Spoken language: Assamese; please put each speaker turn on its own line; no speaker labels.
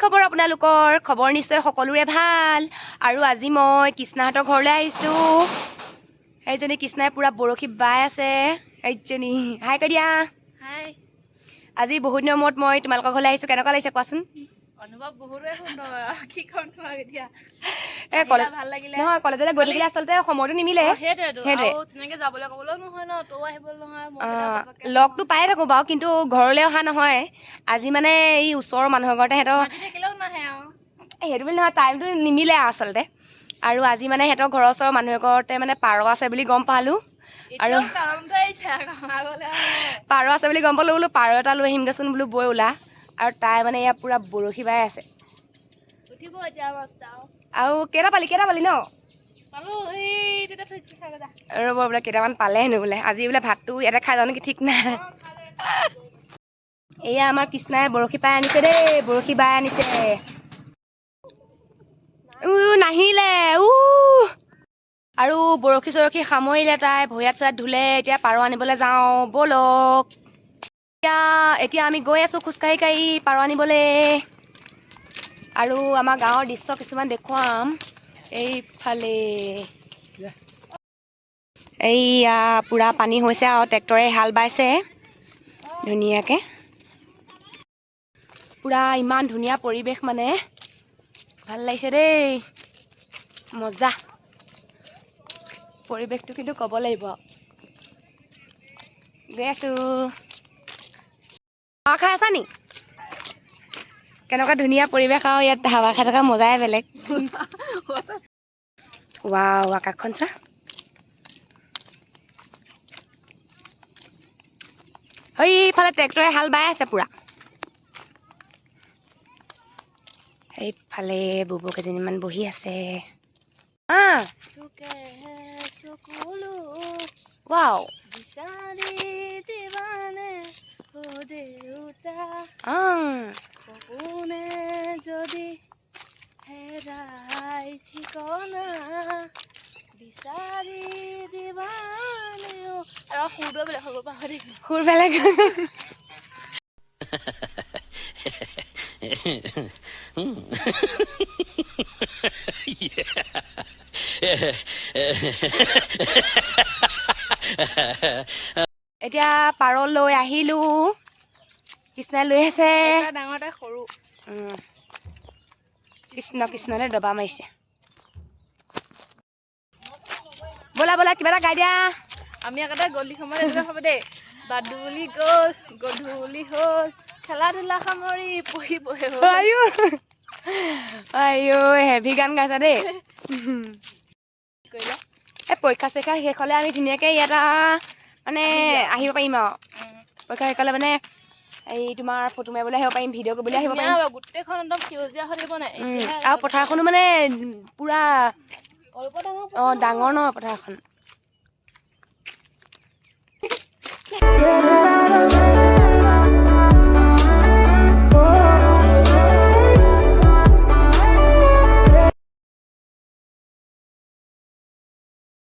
খবৰ আপোনালোকৰ খবৰ নিশ্চয় সকলোৰে ভাল আৰু আজি মই কৃষ্ণাহঁতৰ ঘৰলৈ আহিছোঁ এইজনী কৃষ্ণাই পুৰা বৰশী বাই আছে এইজনী হাই কৈ দিয়া
হাই
আজি বহুত দিনৰ মূৰত মই তোমালোকৰ ঘৰলৈ আহিছোঁ কেনেকুৱা লাগিছে কোৱাচোন
অনুভৱ বহুতে সুন্দৰ কি কম তোমাক এতিয়া
এই কলেজ
ভাল লাগিলে
নহয় কলেজলৈ গৈ থাকিলে আচলতে সময়টো নিমিলে
সেইটোৱে তেনেকৈ যাবলৈ ক'বলৈও নহয় ন তও আহিব নহয়
লগটো পায়ে থাকোঁ বাৰু কিন্তু ঘৰলৈ অহা নহয় আজি মানে এই ওচৰৰ মানুহৰ ঘৰতে সিহঁতৰ
থাকিলেও নাহে আৰু
সেইটো বুলি নহয় টাইমটো নিমিলে আচলতে আৰু আজি মানে সিহঁতৰ ঘৰৰ ওচৰৰ মানুহ ঘৰতে মানে পাৰ আছে বুলি গম পালোঁ আৰু পাৰ আছে বুলি গম পালোঁ বোলো পাৰ এটা লৈ আহিমগৈচোন বোলো বৈ ওলা আৰু তাই মানে ইয়াত পুৰা বৰশী বাই আছে আৰু কেইটা পালি ন ৰ'ব বোলে কেইটামান পালে হেনো বোলে আজি বোলে ভাতটো ইয়াতে খাই যাওঁ নেকি ঠিক নাই এয়া আমাৰ কৃষ্ণাই বৰশী পাই আনিছে দেই বৰশী বাই আনিছে নাহিলে আৰু বৰশী চৰশী সামৰিলে তাই ভৰিয়াত চৰাত ধুলে এতিয়া পাৰ আনিবলৈ যাওঁ ব'লক এতিয়া আমি গৈ আছোঁ খোজকাঢ়ি কাঢ়ি পাৰ আনিবলৈ আৰু আমাৰ গাঁৱৰ দৃশ্য কিছুমান দেখুৱাম এইফালে এইয়া পুৰা পানী হৈছে আৰু ট্ৰেক্টৰে হাল বাইছে ধুনীয়াকৈ পুৰা ইমান ধুনীয়া পৰিৱেশ মানে ভাল লাগিছে দেই মজা পৰিৱেশটো কিন্তু ক'ব লাগিব গৈ আছোঁ হাৱা খাই আছা নি কেনেকুৱা ধুনীয়া পৰিৱেশ আৰু ইয়াত হাৱা খাই থকা মজাই বেলেগ ৱাও আকাশখন চা সেইফালে ট্ৰেক্টৰে হাল বাই আছে পুৰা এইফালে বুবু কেইজনীমান বহি আছে ৱাও
যদি হেৰাই ঠিকনা বিচাৰি দিবানে আৰু সুৰটো বেলেগ হ'ব পাহৰি
সুৰ বেলেগ এতিয়া পাৰ লৈ আহিলো কৃষ্ণাই লৈ আছে
ডাঙৰ এটা সৰু
কৃষ্ণলৈ দবা মাৰিছে ব'লা ব'লা কিবা এটা গাই দিয়া
আমি আগতে গধূলি সময়ত এনেকুৱা হ'ব দেই বাদুলি গ'ল গধূলি হ'ল খেলা ধূলা সামৰি পঢ়ি পঢ়ি
আইঅ হেভি গান গাইছা দেই এই পৰীক্ষা চৰীক্ষা শেষ হ'লে আমি ধুনীয়াকৈ ইয়াত মানে আহিব পাৰিম আৰু পৰীক্ষা শেষ হ'লে মানে এই তোমাৰ ফটো মাৰিবলৈ আহিব পাৰিম ভিডিঅ' কৰিবলৈ আহিব পাৰিম
গোটেইখন একদম সেউজীয়া হৈ থাকিব নাই
আৰু পথাৰখনো মানে পুৰা ডাঙৰ নহয় পথাৰখন